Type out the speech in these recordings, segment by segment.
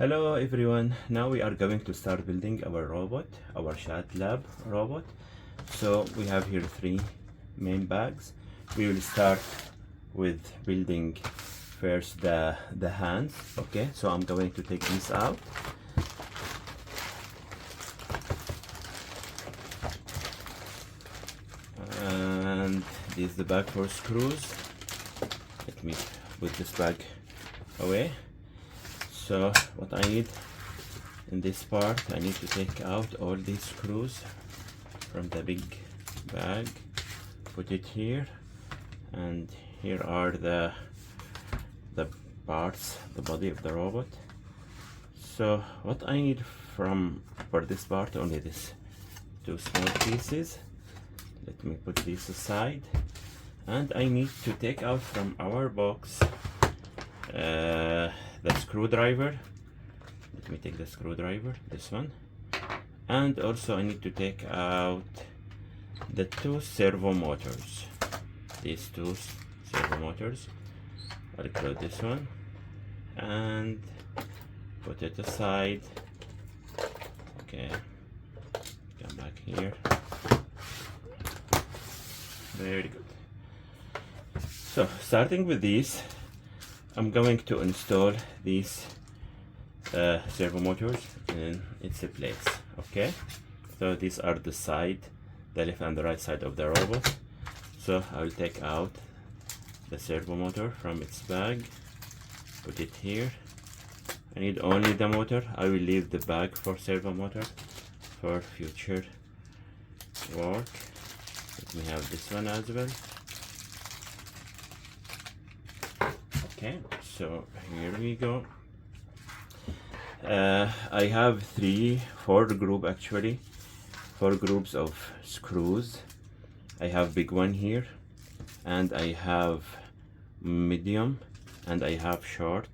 Hello everyone, now we are going to start building our robot, our Shadlab robot. So we have here three main bags. We will start with building first the hands. Okay, so I'm going to take this out. And this is the bag for screws. Let me put this bag away. So what I need in this part, I need to take out all these screws from the big bag, put it here, and here are the parts, the body of the robot. So what I need for this part, only this two small pieces. Let me put this aside, and I need to take out from our box the screwdriver. Let me take the screwdriver, this one, and also I need to take out the two servo motors, these two servo motors. I'll close this one and put it aside. Okay, come back here. Very good. So starting with these, I'm going to install these servo motors in its place. Okay, so these are the left and the right side of the robot. So I will take out the servo motor from its bag, put it here. I need only the motor. I will leave the bag for servo motor for future work. Let me have this one as well. Okay, so here we go. I have four groups of screws. I have big one here, and I have medium, and I have short,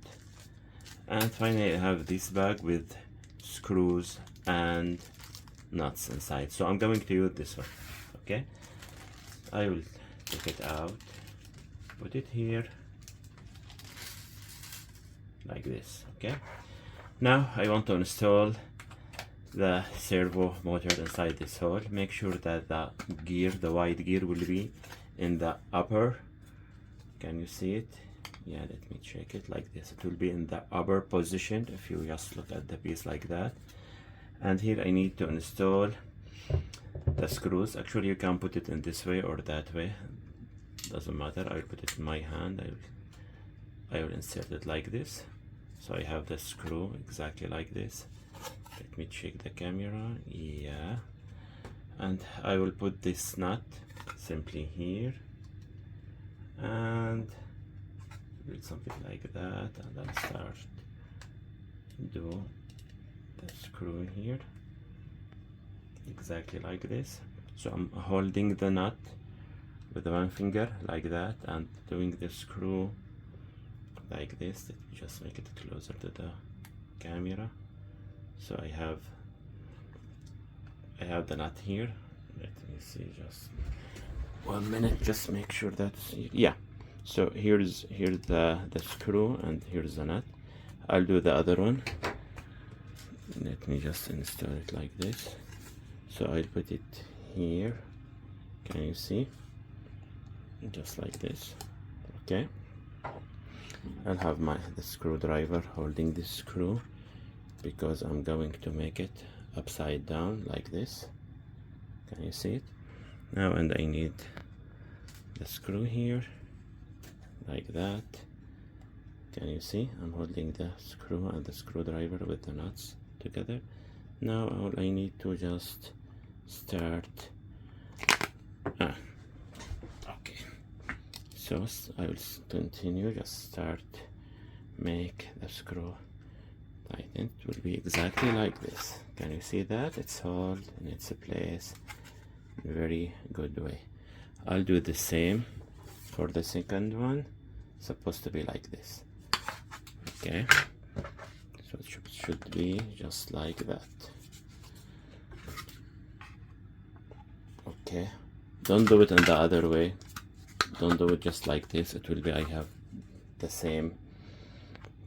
and finally I have this bag with screws and nuts inside. So I'm going to use this one. Okay, I will take it out, put it here like this. Okay, now I want to install the servo motor inside this hole. Make sure that the white gear will be in the upper. Can you see it? Yeah, let me check it like this. It will be in the upper position if you just look at the piece like that. And here I need to install the screws. Actually, you can put it in this way or that way, doesn't matter. I will put it in my hand. I will insert it like this. So I have the screw exactly like this. Let me check the camera. Yeah, and I will put this nut simply here and do something like that, and then start do the screw here exactly like this. So I'm holding the nut with one finger like that and doing the screw like this. Let me just make it closer to the camera. So I have the nut here. Let me see, just 1 minute, just make sure that's, yeah. So here's the screw, and here's the nut. I'll do the other one. Let me just install it like this. So I'll put it here. Can you see? Just like this. Okay, I'll have the screwdriver holding this screw, because I'm going to make it upside down like this. Can you see it? Now, and I need the screw here like that. Can you see? I'm holding the screw and the screwdriver with the nuts together. Now all I need to just start. Okay, so I will continue, just start, make the screw tighten. It will be exactly like this. Can you see that? It's held in its place in a very good way. I'll do the same for the second one. It's supposed to be like this. Okay, so it should be just like that. Okay, don't do it in the other way. Don't do it just like this. It will be, I have the same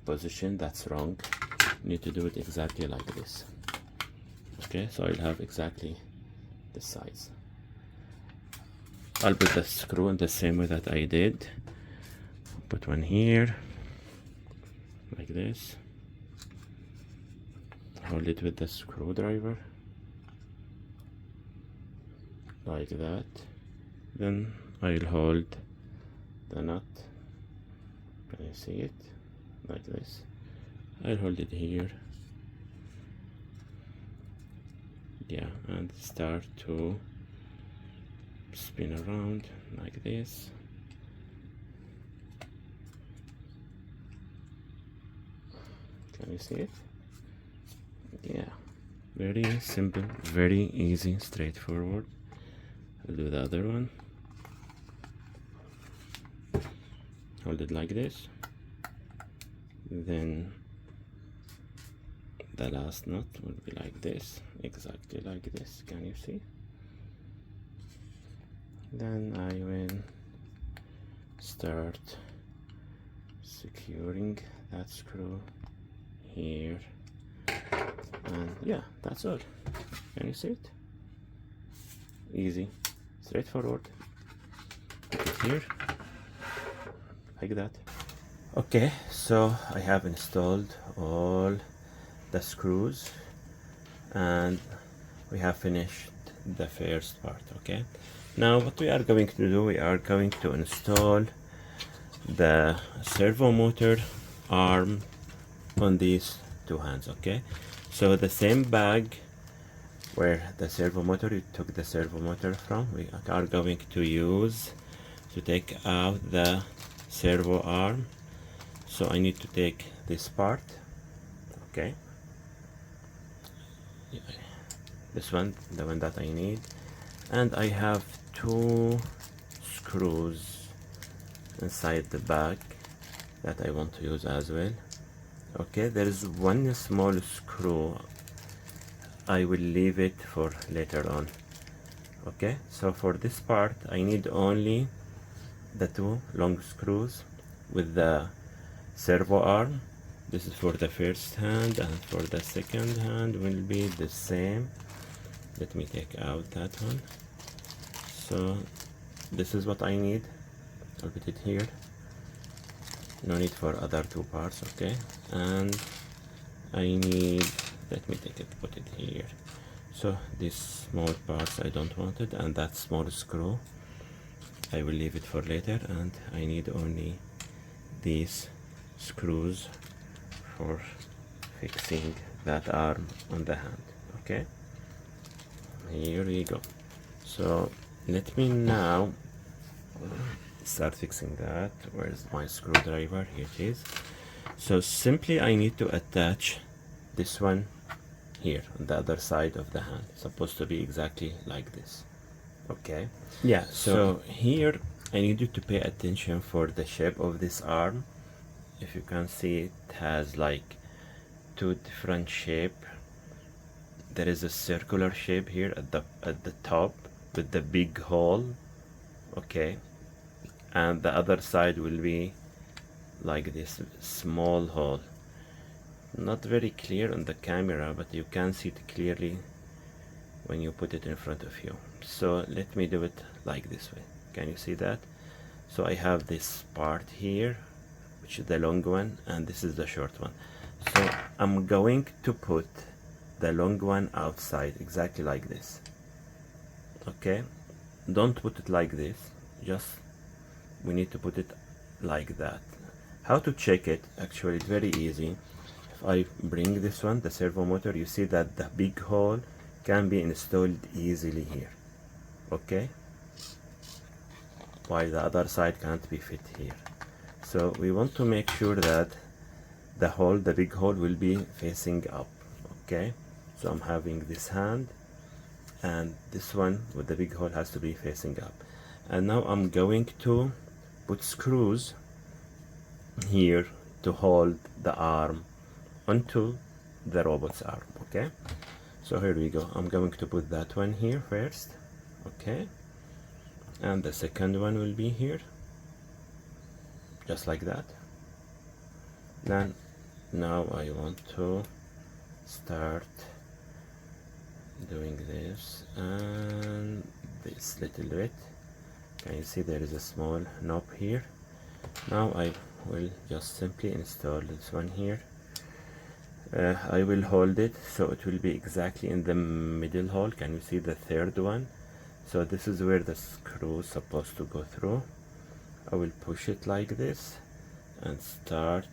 position. That's wrong. need to do it exactly like this. Okay, so I'll have exactly this size. I'll put the screw in the same way that I did. Put one here, like this. Hold it with the screwdriver, like that. Then I'll hold the nut. Can you see it? Like this. I'll hold it here. Yeah, and start to spin around like this. Can you see it? Yeah, very simple, very easy, straightforward. I'll do the other one. Hold it like this. Then the last nut will be like this, exactly like this. Can you see? Then I will start securing that screw here, and yeah, that's all. Can you see it? Easy, straightforward. Put it here like that. Okay, so I have installed all the screws and we have finished the first part. Okay, now what we are going to do, we are going to install the servo motor arm on these two hands. Okay, so the same bag where the servo motor, you took the servo motor from, we are going to use to take out the servo arm. So I need to take this part, okay, yeah, this one, the one that I need, and I have two screws inside the bag that I want to use as well. Okay, there is one small screw, I will leave it for later on. Okay, so for this part I need only the two long screws with the servo arm. This is for the first hand, and for the second hand will be the same. Let me take out that one. So this is what I need. I'll put it here. No need for other two parts. Okay, and I need, let me take it, put it here. So these small parts I don't want it, and that small screw I will leave it for later, and I need only these screws for fixing that arm on the hand. Okay, here we go. So let me now start fixing that. Where's my screwdriver? Here it is. So simply I need to attach this one here on the other side of the hand. It's supposed to be exactly like this. Okay, yeah, so here I need you to pay attention for the shape of this arm. If you can see, it has like two different shape. There is a circular shape here at the top with the big hole. Okay, and the other side will be like this small hole. Not very clear on the camera, but you can see it clearly when you put it in front of you. So let me do it like this way. Can you see that? So I have this part here, which is the long one, and this is the short one. So I'm going to put the long one outside, exactly like this. Okay, don't put it like this, just we need to put it like that. How to check it? Actually, it's very easy. If I bring this one, the servo motor, you see that the big hole can be installed easily here. Okay, while the other side can't be fit here. So we want to make sure that the hole, the big hole, will be facing up. Okay, so I'm having this hand, and this one with the big hole has to be facing up. And now I'm going to put screws here to hold the arm onto the robot's arm. Okay, so here we go. I'm going to put that one here first. Okay, and the second one will be here, just like that. Then now I want to start doing this and this little bit. Can you see there is a small knob here? Now I will just simply install this one here. I will hold it so it will be exactly in the middle hole. Can you see the third one? So this is where the screw is supposed to go through. I will push it like this and start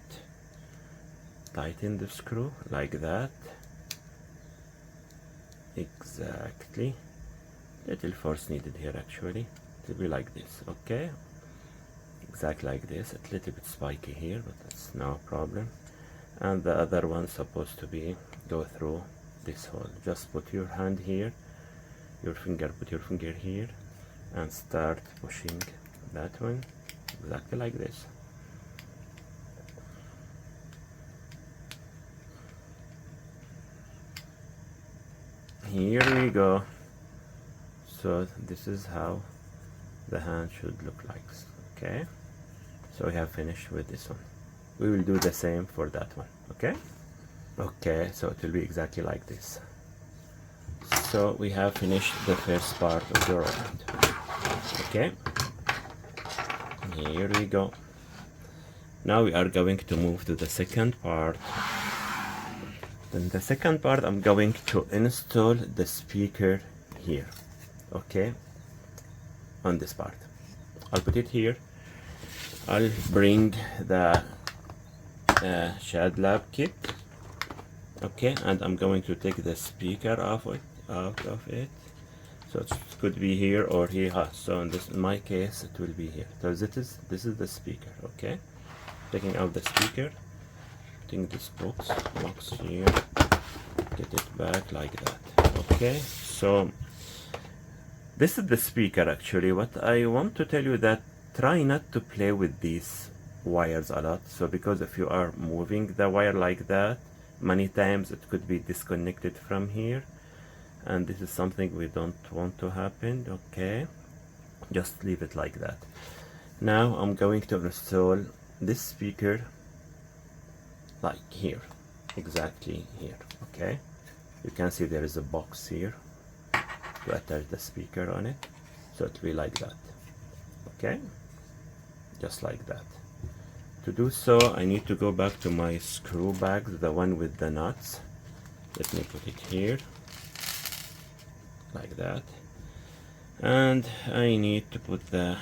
tighten the screw like that. Exactly. Little force needed here actually. It will be like this, okay? Exactly like this. A little bit spiky here, but that's no problem. And the other one supposed to be go through this hole. Just put your hand here, put your finger here and start pushing that one exactly like this. Here we go. So this is how the hand should look like. Okay, so we have finished with this one. We will do the same for that one. Okay, so it will be exactly like this. So we have finished the first part of the robot. Okay, here we go. Now we are going to move to the second part. In the second part I'm going to install the speaker here, okay, on this part. I'll put it here. I'll bring the Shadlab kit, okay, and I'm going to take the speaker out of it. So it could be here or here. So in my case it will be here. So this is the speaker, okay. Taking out the speaker, putting this box here, get it back like that. Okay, so this is the speaker actually. What I want to tell you that try not to play with these wires a lot. So because if you are moving the wire like that, many times it could be disconnected from here, and this is something we don't want to happen. Okay, just leave it like that. Now I'm going to install this speaker like here, exactly here. Okay, you can see there is a box here to attach the speaker on it, so it will be like that. Okay, just like that. To do so, I need to go back to my screw bags, the one with the nuts. Let me put it here like that, and I need to put the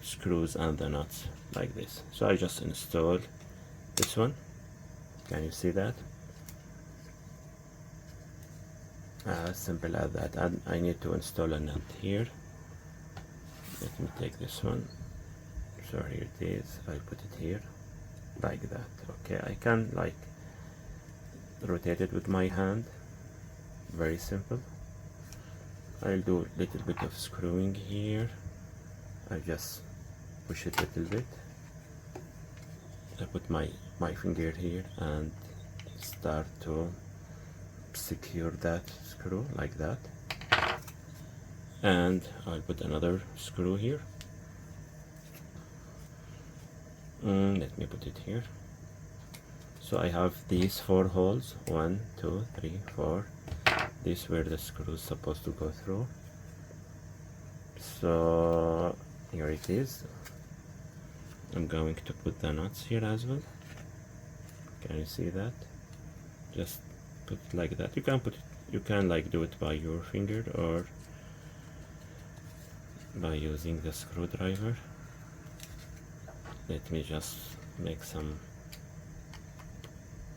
screws and the nuts like this. So I just install this one. Can you see that? As simple as that. And I need to install a nut here. Let me take this one. So here it is. I put it here like that. Okay, I can like rotate it with my hand. Very simple. I'll do a little bit of screwing here. I just push it a little bit. I put my finger here and start to secure that screw like that, and I'll put another screw here. Let me put it here. So I have these 4 holes, 1, 2, 3, 4. This is where the screw is supposed to go through. So here it is. I'm going to put the nuts here as well. Can you see that? Just put it like that. You can put it, you can like do it by your finger or by using the screwdriver. Let me just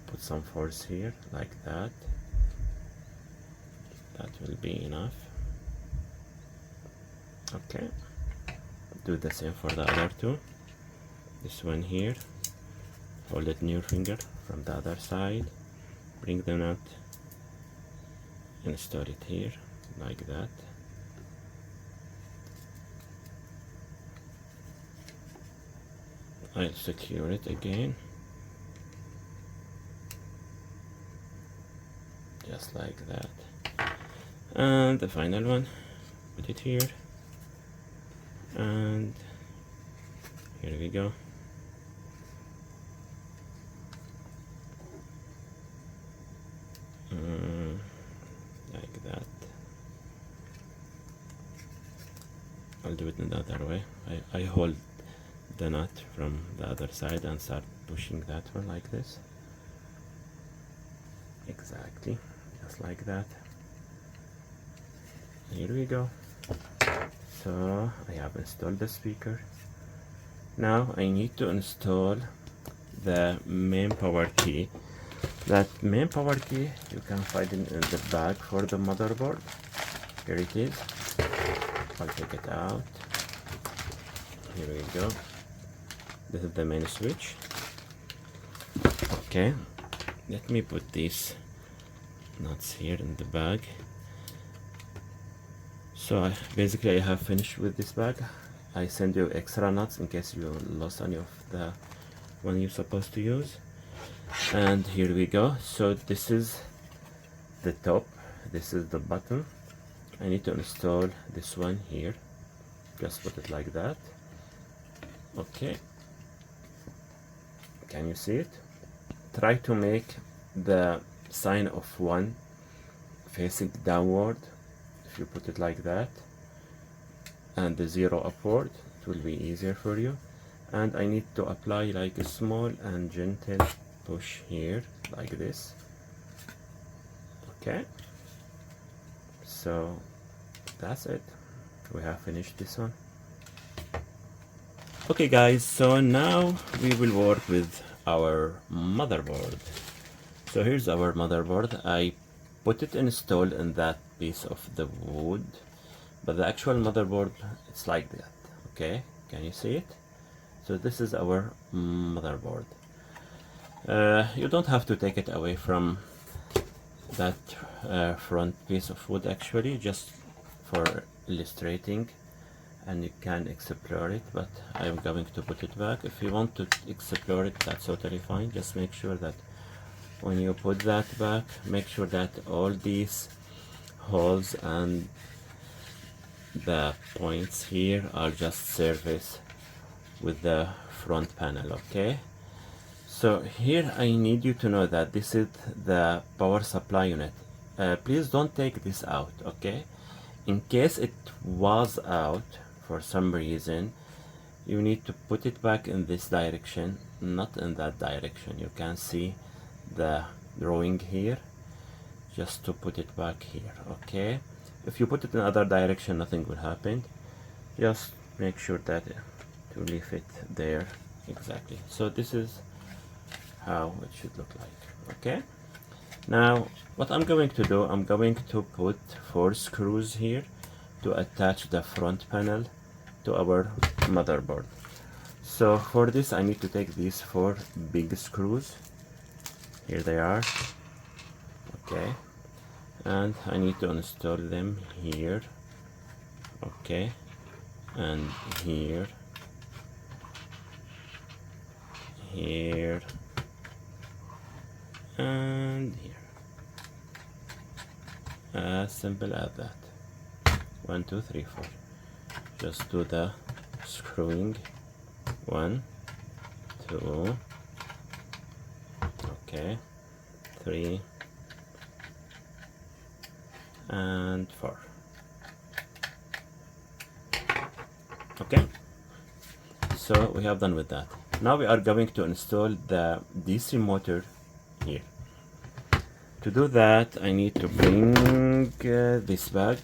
put some force here like that. That will be enough. Okay, do the same for the other 2. This one here, hold it in your finger from the other side, bring the nut, install it here like that. I'll secure it again, just like that. And the final one, put it here, and here we go. like that. I'll do it in the other way. I hold the nut from the other side and start pushing that one like this. Exactly, just like that. Here we go. So I have installed the speaker. Now I need to install the main power key. That main power key you can find it in the bag for the motherboard. Here it is. I'll take it out. Here we go. This is the main switch. Okay, let me put these nuts here in the bag. So basically I have finished with this bag. I send you extra nuts in case you lost any of the one you're supposed to use. And here we go. So this is the top, this is the bottom. I need to install this one here. Just put it like that. Okay, can you see it? Try to make the sign of 1 facing downward. If you put it like that and the 0 upward, it will be easier for you. And I need to apply like a small and gentle push here like this. Okay, so that's it, we have finished this one. Okay guys, so now we will work with our motherboard. So here's our motherboard. I put it installed in that piece of the wood, but the actual motherboard, it's like that. Okay, can you see it? So this is our motherboard. You don't have to take it away from that front piece of wood, actually, just for illustrating, and you can explore it, but I'm going to put it back. If you want to explore it, that's totally fine. Just make sure that when you put that back, make sure that all these holes and the points here are just surface with the front panel. Okay, so here I need you to know that this is the power supply unit. Please don't take this out, okay? In case it was out for some reason, you need to put it back in this direction, not in that direction. You can see the drawing here, just to put it back here. Okay, if you put it in other direction, nothing will happen. Just make sure that to leave it there exactly. So this is how it should look like. Okay, now what I'm going to do, I'm going to put 4 screws here to attach the front panel to our motherboard. So for this I need to take these 4 big screws. Here they are. Okay, and I need to install them here. Okay, and here, here, and here. As simple as that. 1, 2, 3, 4. Just do the screwing. 1, 2, okay, 3, and 4. Okay, so we have done with that. Now we are going to install the DC motor here. To do that, I need to bring this bag,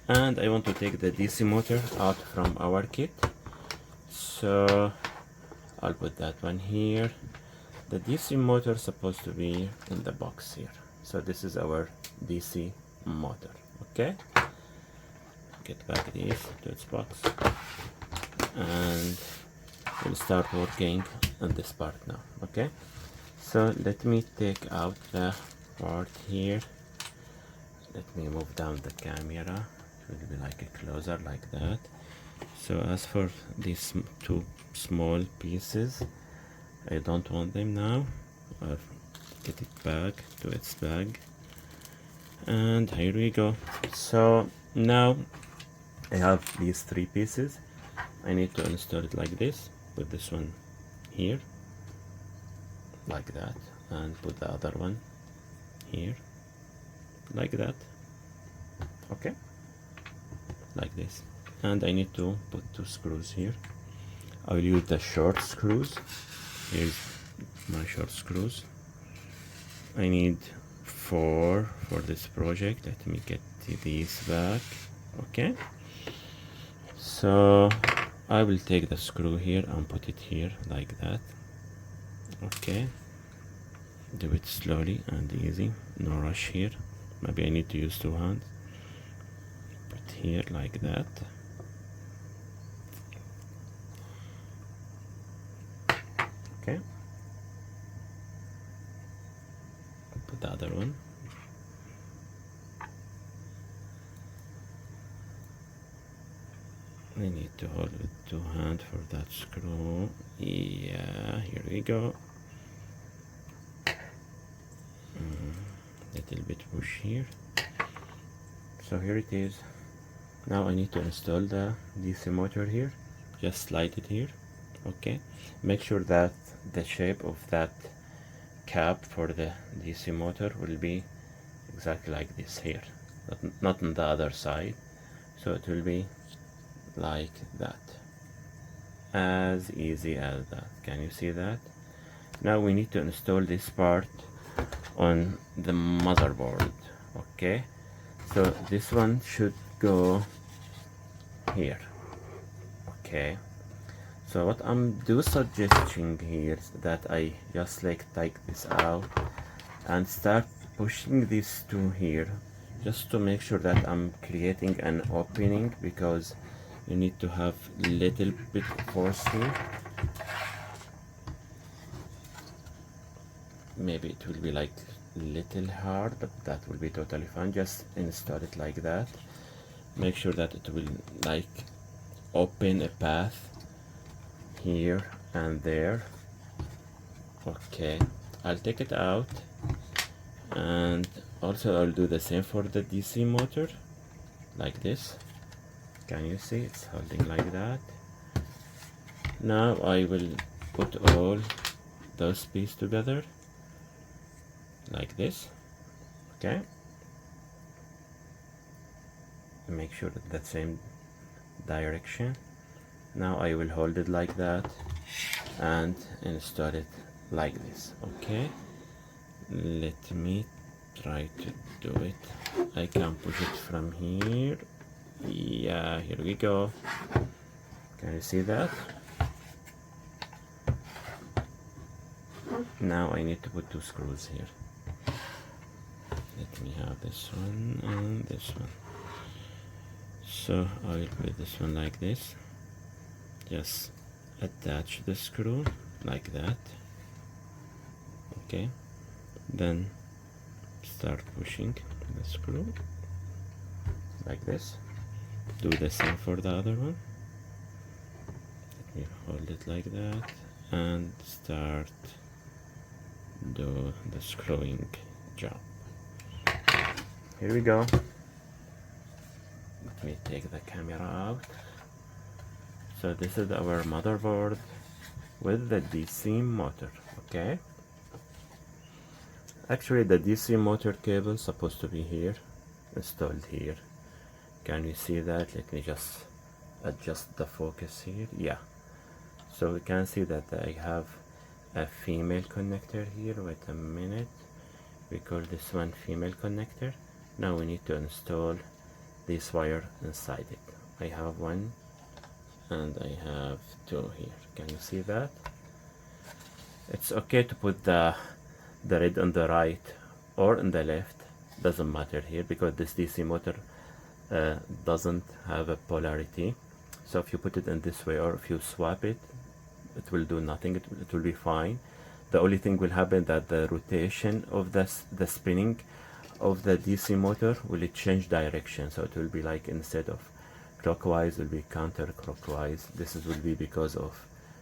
and I want to take the DC motor out from our kit. So I'll put that one here. The DC motor is supposed to be in the box here. So this is our DC motor. Okay, get back this to its box, and we'll start working on this part now. Okay, so let me take out the part here. Let me move down the camera. It will be like a closer like that. So as for these 2 small pieces, I don't want them now. I'll get it back to its bag, and here we go. So now I have these 3 pieces. I need to install it like this, with this one here like that, and put the other one here like that. Okay, like this. And I need to put 2 screws here. I will use the short screws. Here's my short screws. I need 4 for this project. Let me get these back. Okay, so I will take the screw here and put it here like that. Okay, do it slowly and easy, no rush here. Maybe I need to use 2 hands. Put here like that. Okay, put the other one. I need to hold with 2 hands for that screw. Yeah, here we go. Little bit push here. So here it is. Now I need to install the DC motor here. Just slide it here. Okay, make sure that the shape of that cap for the DC motor will be exactly like this here, not on the other side. So it will be like that, as easy as that. Can you see that? Now we need to install this part on the motherboard. Okay, so this one should go here. Okay, so what I'm suggesting here is that I just like take this out and start pushing these 2 here, just to make sure that I'm creating an opening, because you need to have little bit force here. Maybe it will be like little hard, but that will be totally fine. Just install it like that. Make sure that it will like open a path here and there. Okay, I'll take it out, and also I'll do the same for the DC motor like this. Can you see it's holding like that? Now I will put all those pieces together like this. Okay, make sure that the same direction. Now I will hold it like that and install it like this. Okay, let me try to do it. I can push it from here. Yeah, here we go. Can you see that? Now I need to put 2 screws here. Let me have this one and this one. So I will put this one like this. Just attach the screw like that. Okay, then start pushing the screw like this. Do the same for the other one. Let me hold it like that and start do the screwing job. Here we go. Let me take the camera out. So this is our motherboard with the DC motor. Okay, actually the DC motor cable is supposed to be here, installed here. Can you see that? Let me just adjust the focus here. Yeah, so we can see that I have a female connector here. Wait a minute, we call this one female connector. Now we need to install this wire inside it. I have 1 and I have 2 here. Can you see that? It's okay to put the red on the right or on the left, doesn't matter here, because this DC motor doesn't have a polarity. So if you put it in this way or if you swap it, it will do nothing. It will be fine. The only thing will happen that the rotation of the spinning of the DC motor will change direction. So it will be like, instead of clockwise, will be counterclockwise. This will be because of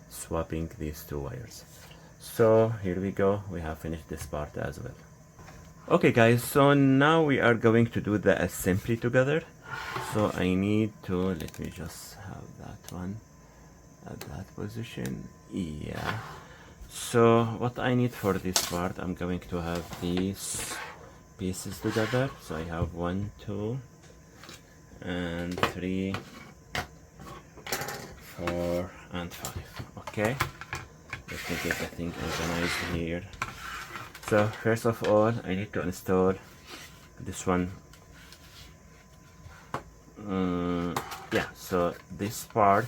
swapping these 2 wires. So here we go, we have finished this part as well. Okay guys, so now we are going to do the assembly together. So I need to, let me just have that one at that position. Yeah, so what I need for this part, I'm going to have these pieces together. So I have 1, 2, and 3, 4, and 5. Okay, let me get the thing organized here. So first of all, I need to install this one. Yeah, so this part,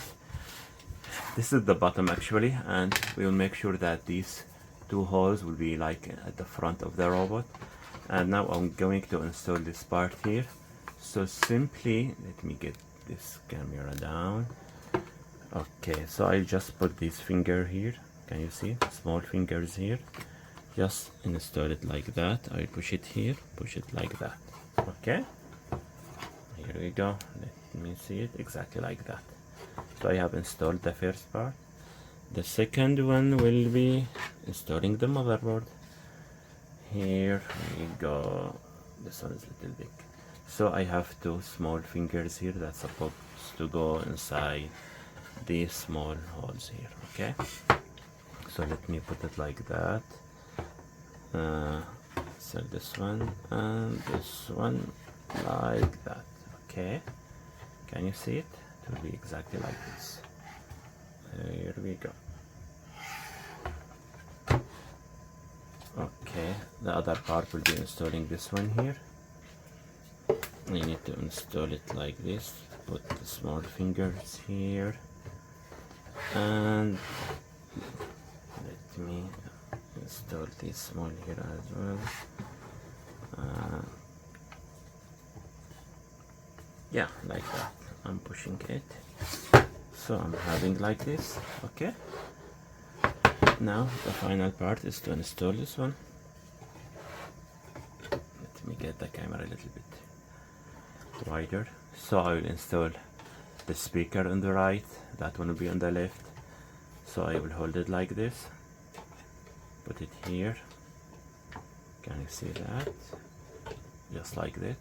this is the bottom actually, and we will make sure that these 2 holes will be like at the front of the robot. And now I'm going to install this part here. So simply, let me get this camera down. Okay, so I just put this finger here. Can you see? Small fingers here. Just install it like that. I push it here, push it like that. Okay, here we go. Let me see it exactly like that. So I have installed the first part. The second one will be installing the motherboard. Here we go. This one is a little big. So I have 2 small fingers here that's supposed to go inside these small holes here. Okay, so let me put it like that. So this one and this one like that. Okay, can you see it? It will be exactly like this. Here we go. Okay, the other part will be installing this one here. I need to install it like this. Put the small fingers here, and let me install this small here as well. Yeah, like that. I'm pushing it, so I'm having like this. Okay, now the final part is to install this one. Let me get the camera a little bit wider. So I will install the speaker on the right, that one will be on the left. So I will hold it like this, put it here. Can you see that? Just like that.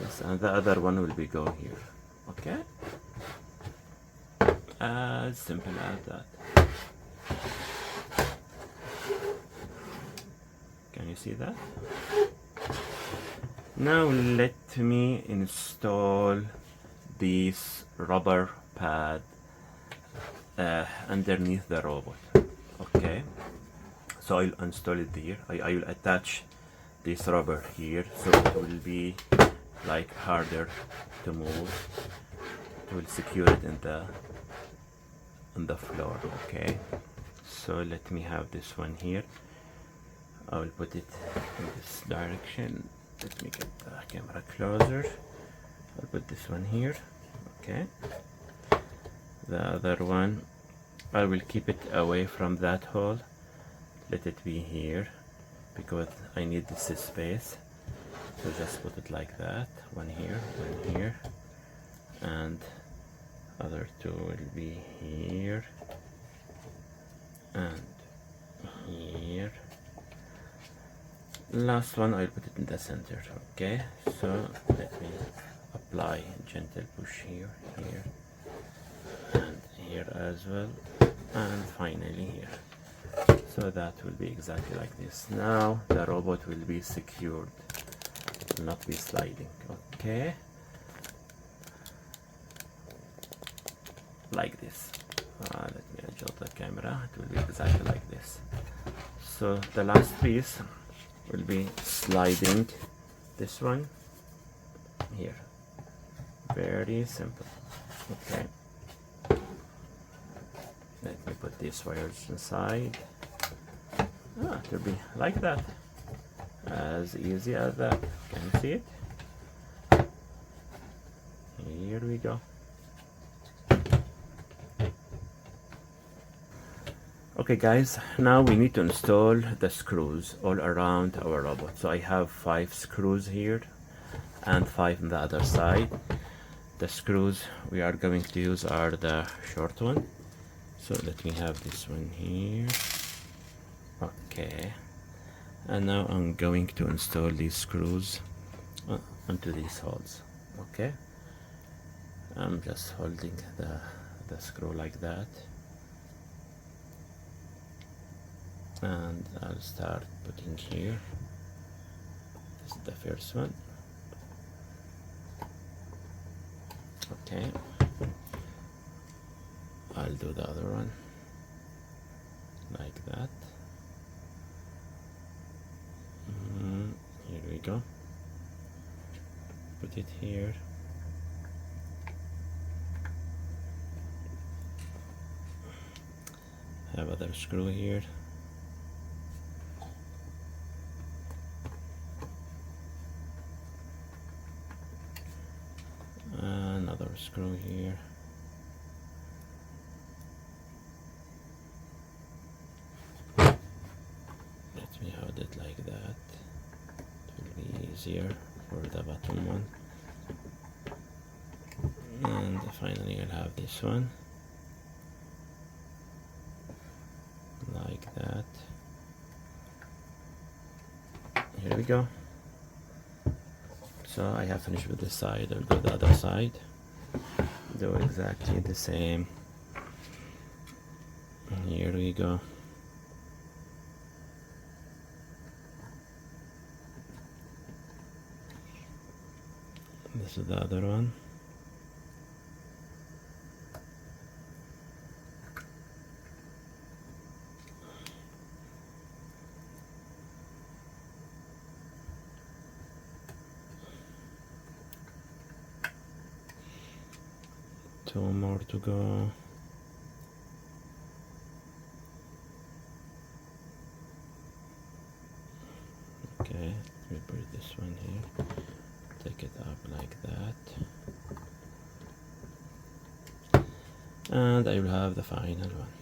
Yes, and the other one will be go here. Okay, as simple as that. Can you see that? Now let me install this rubber pad underneath the robot. Okay, so I'll install it here. I will attach this rubber here, so it will be like harder to move. It will secure it on the floor. Okay, so let me have this one here. I will put it in this direction. Let me get the camera closer. I'll put this one here. Okay, the other one I will keep it away from that hole. Let it be here because I need this space. So just put it like that. One here, and other 2 will be here and here. Last one I'll put it in the center. Okay, so let me apply gentle push here, and here as well, and finally here. So that will be exactly like this. Now the robot will be secured, will not be sliding. Okay, like this. Let me adjust the camera. It will be exactly like this. So the last piece will be sliding this one here. Very simple. Okay, let me put these wires inside. It will be like that, as easy as that. Can you see it? Here we go. Okay guys, now we need to install the screws all around our robot. So I have 5 screws here and 5 on the other side. The screws we are going to use are the short one. So let me have this one here. Okay, and now I'm going to install these screws onto these holes. Okay, I'm just holding the screw like that, and I'll start putting here This is the first one. Okay, I'll do the other one like that. Here we go. Put it here. Have other screw here. Another screw here. Let me hold it like that. It will be easier for the bottom one. And finally I'll have this one. Like that. Here we go. So I have finished with this side. I'll do the other side. Do exactly the same. Here we go. This is the other one. Two more to go. Okay, let me put this one here. Take it up like that. And I will have the final one.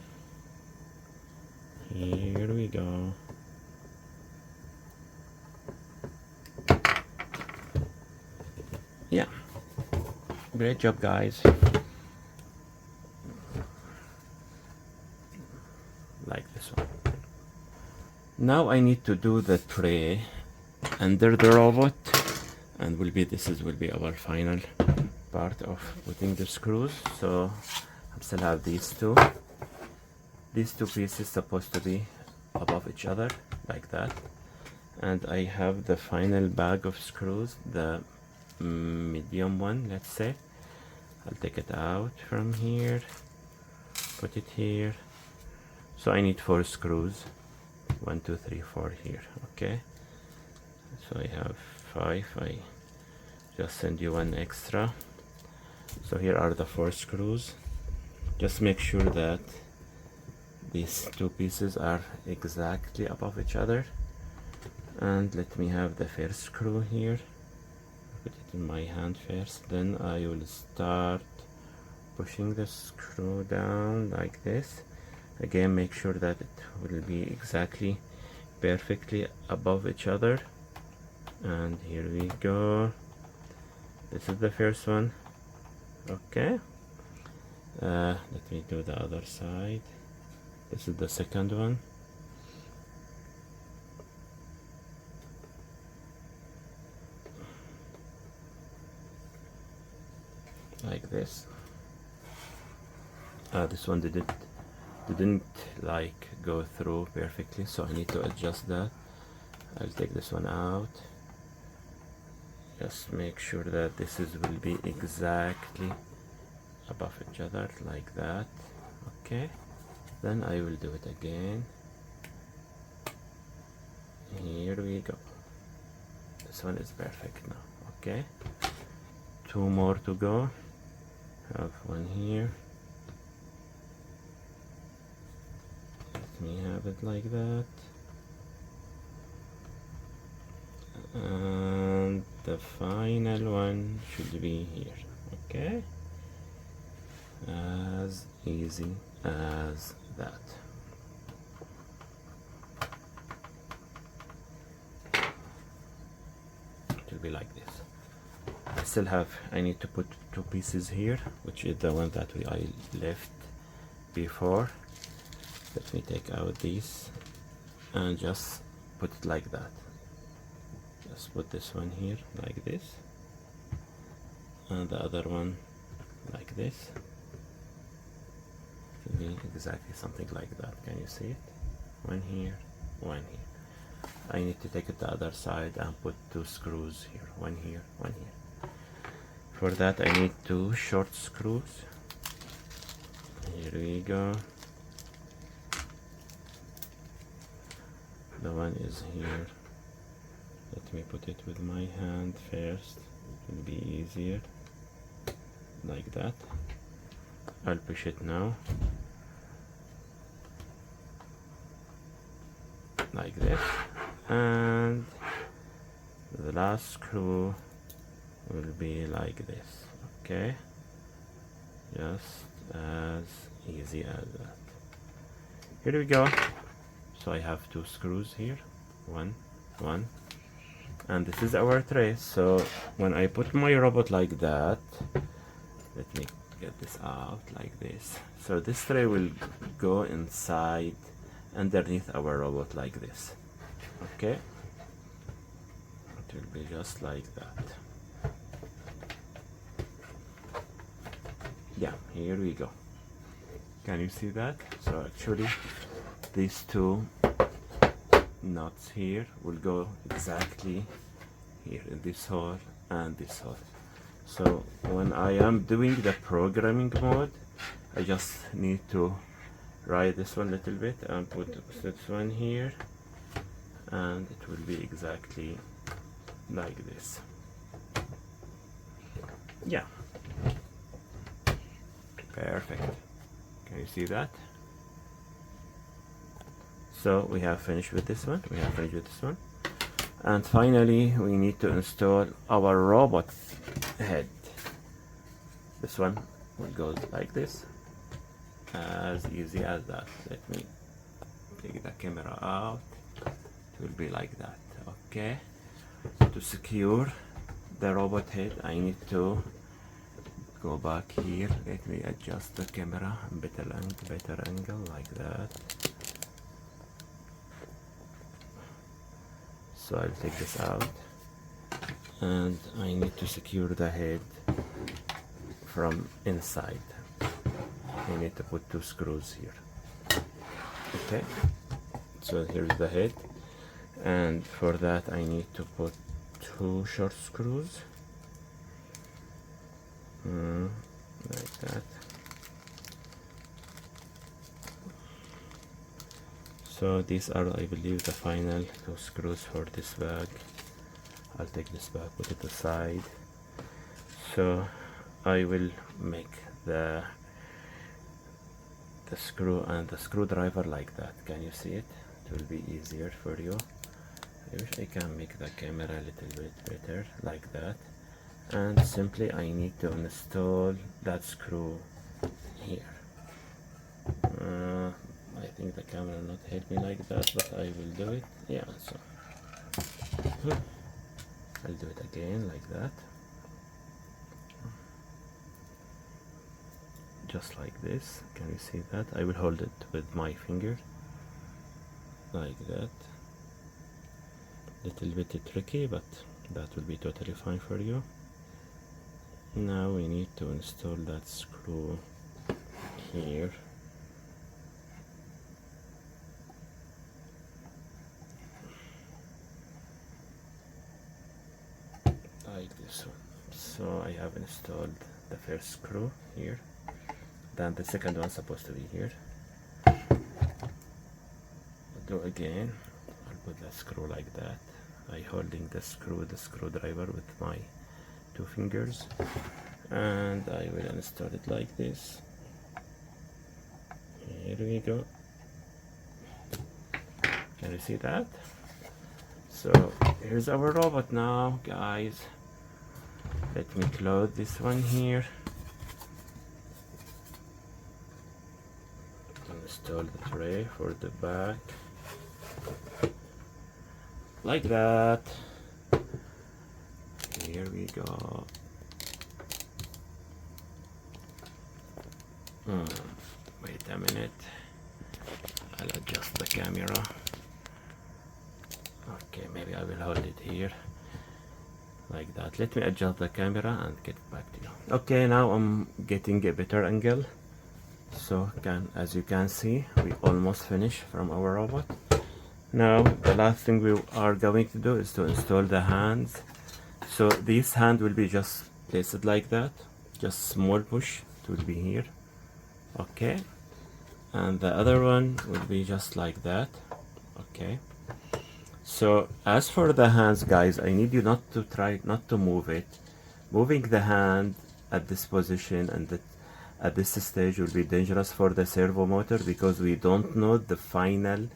Here we go. Yeah. Great job, guys. Like this one. Now I need to do the tray under the robot, and this will be our final part of putting the screws. So I still have these two. These two pieces supposed to be above each other like that, and I have the final bag of screws, the medium one, let's say. I'll take it out from here, put it here. So I need 4 screws. 1, 2, 3, 4 here. Okay, so I have 5. I just send you one extra. So here are the 4 screws. Just make sure that these 2 pieces are exactly above each other. And let me have the first screw here. Put it in my hand first, then I will start pushing the screw down like this. Again, make sure that it will be exactly perfectly above each other. And here we go. This is the first one. Okay, let me do the other side. This is the second one. Like this. This one didn't like go through perfectly, so I need to adjust that. I'll take this one out. Just make sure that will be exactly above each other like that. Okay, then I will do it again. Here we go. This one is perfect now. Okay, 2 more to go. Have one here. Let me have it like that. And the final one should be here. Okay, as easy as that. It will be like this. I need to put 2 pieces here, which is the one that I left before. Let me take out these and just put it like that. Just put this one here like this, and the other one like this. It will be exactly something like that. Can you see it? One here, one here. I need to take it the other side and put 2 screws here, one here, one here. For that I need 2 short screws. Here we go. The one is here. Let me put it with my hand first. It will be easier. Like that. I'll push it now. Like this. And the last screw will be like this. Okay? Just as easy as that. Here we go. So I have 2 screws here. One. And this is our tray. So when I put my robot like that, let me get this out like this. So this tray will go inside underneath our robot like this. Okay? It will be just like that. Yeah, here we go. Can you see that? So actually these 2 nuts here will go exactly here in this hole and this hole. So when I am doing the programming mode, I just need to write this one a little bit and put this one here, and it will be exactly like this. Yeah, perfect. Can you see that? So we have finished with this one, and finally we need to install our robot head. This one will go like this, as easy as that. Let me take the camera out. It will be like that. Okay, to secure the robot head I need to go back here. Let me adjust the camera, better angle like that. So I'll take this out, and I need to secure the head from inside. I need to put 2 screws here. Okay, so here's the head, and for that I need to put 2 short screws like that. So these are, I believe, the final 2 screws for this bag. I'll take this bag, put it aside. So I will make the screw and the screwdriver like that. Can you see it? It will be easier for you. I wish I can make the camera a little bit better like that. And simply I need to install that screw here. I think the camera will not help me like that, but I will do it. Yeah, so I'll do it again like that. Just like this. Can you see that? I will hold it with my finger like that. Little bit tricky, but that will be totally fine for you. Now we need to install that screw here. Like this one. So I have installed the first screw here, then the second one supposed to be here. I'll do again. I'll put that screw like that. I holding the screwdriver with my 2 fingers, and I will install it like this. Here we go. Can you see that? So here's our robot now, guys. Let me close this one here. Install the tray for the back. Like that. Here we go. Wait a minute. I'll adjust the camera. Okay, maybe I will hold it here. Like that. Let me adjust the camera and get back to you. Okay, now I'm getting a better angle. So as you can see, we almost finished from our robot. Now the last thing we are going to do is to install the hands. So this hand will be just placed like that, just small push, it will be here, okay, and the other one will be just like that, okay. So as for the hands, guys, I need you not to try not to move it. Moving the hand at this position and at this stage will be dangerous for the servo motor, because we don't know the final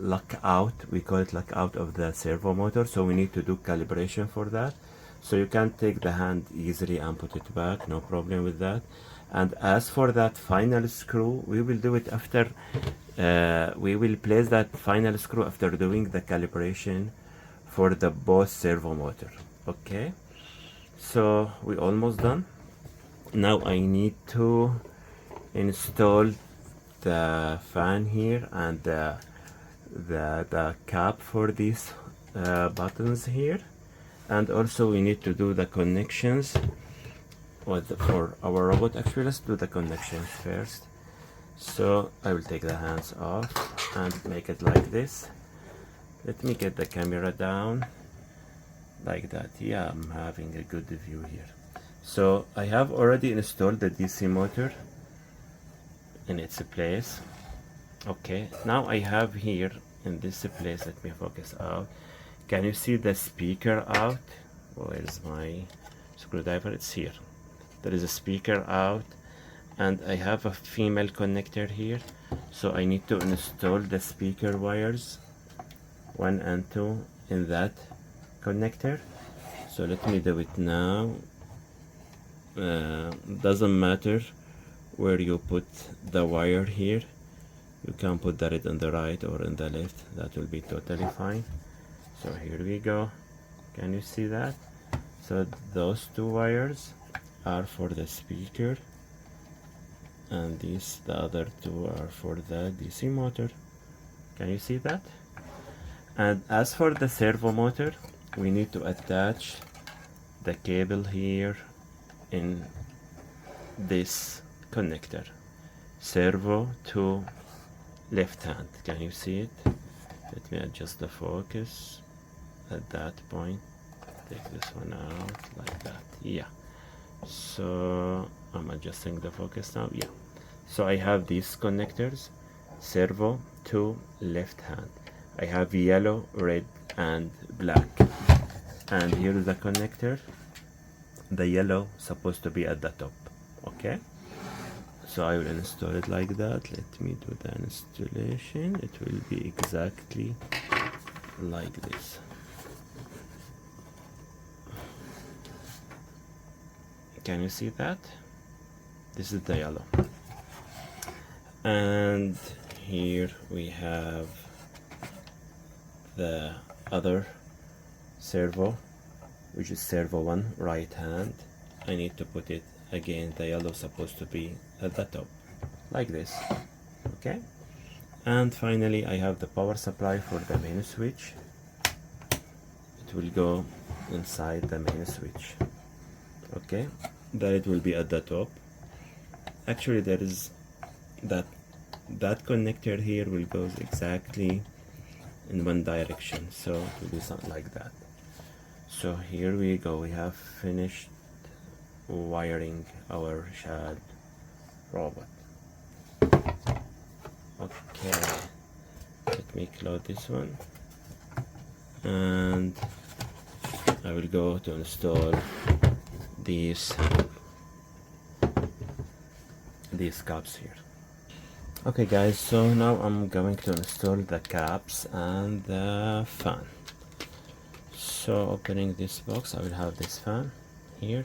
lock out, we call it lock out of the servo motor, so we need to do calibration for that. So you can take the hand easily and put it back, no problem with that. And as for that final screw, we will do it after we will place that final screw after doing the calibration for the both servo motor, okay. So we almost done. Now I need to install the fan here and the cap for these buttons here, and also we need to do the connections for our robot. Actually, let's do the connections first. So I will take the hands off and make it like this. Let me get the camera down like that. Yeah, I'm having a good view here. So I have already installed the DC motor in its place. Okay, now I have here in this place, let me focus out. Can you see the speaker out? Where is my screwdriver? It's here. There is a speaker out, and I have a female connector here, so I need to install the speaker wires 1 and 2 in that connector. So let me do it now. Doesn't matter where you put the wire here, you can put that on the right or in the left, that will be totally fine. So here we go, can you see that? So those 2 wires are for the speaker, and these, the other 2 are for the DC motor. Can you see that? And as for the servo motor, we need to attach the cable here in this connector, servo to left hand. Can you see it? Let me adjust the focus at that point. Take this one out like that. Yeah, so I'm adjusting the focus now. Yeah, so I have these connectors, servo to left hand. I have yellow, red and black, and here is the connector. The yellow supposed to be at the top, okay. So I will install it like that. Let me do the installation. It will be exactly like this. Can you see that? This is the yellow, and here we have the other servo, which is servo 1, right hand. I need to put it again, the yellow supposed to be at the top like this, okay. And finally I have the power supply for the main switch. It will go inside the main switch, okay. That it will be at the top. Actually there is that connector here will go exactly in one direction, so it will be something like that. So here we go, we have finished wiring our Shad robot. Okay, let me close this one, and I will go to install these caps here. Okay guys, so now I'm going to install the caps and the fan. So opening this box, I will have this fan here,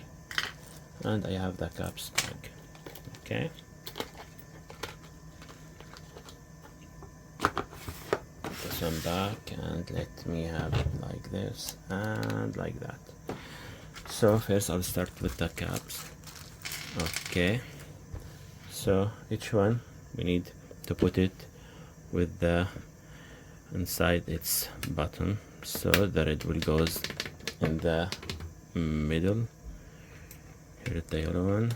and I have the caps tag, okay. Put this one back, and let me have it like this and like that. So first I'll start with the caps, okay. So each one we need to put it with the inside its button, so that it will goes in the middle. Here is the yellow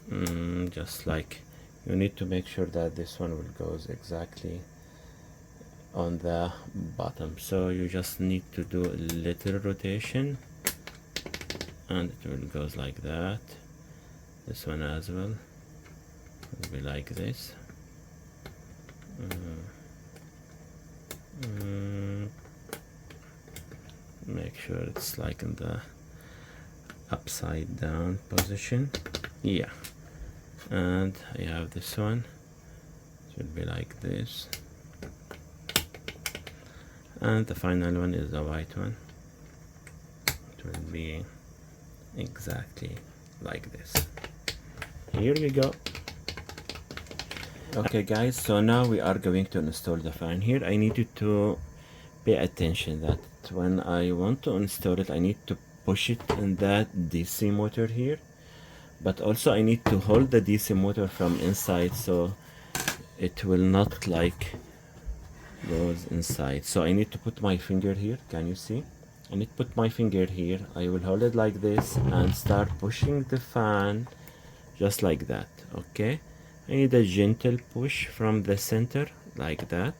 one, just like you need to make sure that this one will goes exactly on the bottom. So you just need to do a little rotation and it will goes like that. This one as well will be like this. Make sure it's like in the upside down position. Yeah, and I have this one. It will be like this, and the final one is the white one. It will be exactly like this. Here we go. Okay guys, so now we are going to install the fan. Here I need you to pay attention that when I want to install it, I need to push it in that DC motor here, but also I need to hold the DC motor from inside so it will not like goes inside. So I need to put my finger here. Can you see? I need to put my finger here. I will hold it like this and start pushing the fan just like that. Okay, I need a gentle push from the center like that,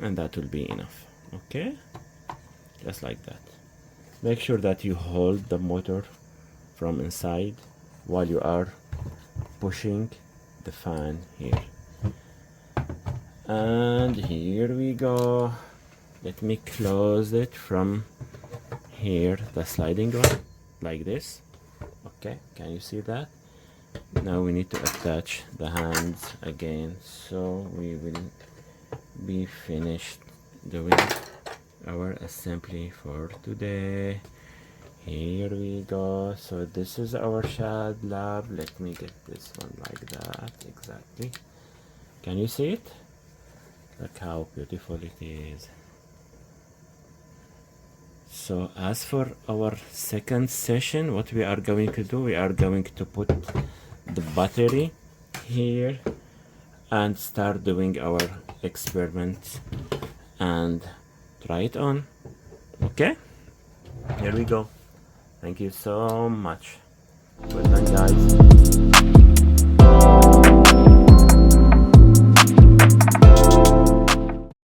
and that will be enough. Okay, just like that. Make sure that you hold the motor from inside while you are pushing the fan here. And here we go. Let me close it from here, the sliding one, like this. Okay, can you see that? Now we need to attach the hands again, so we will be finished doing our assembly for today. Here we go. So this is our Shadlab. Let me get this one like that, exactly. Can you see it? Look how beautiful it is. So as for our second session, what we are going to do, we are going to put the battery here and start doing our experiments and try it on. Okay, here we go. Thank you so much. Well done guys.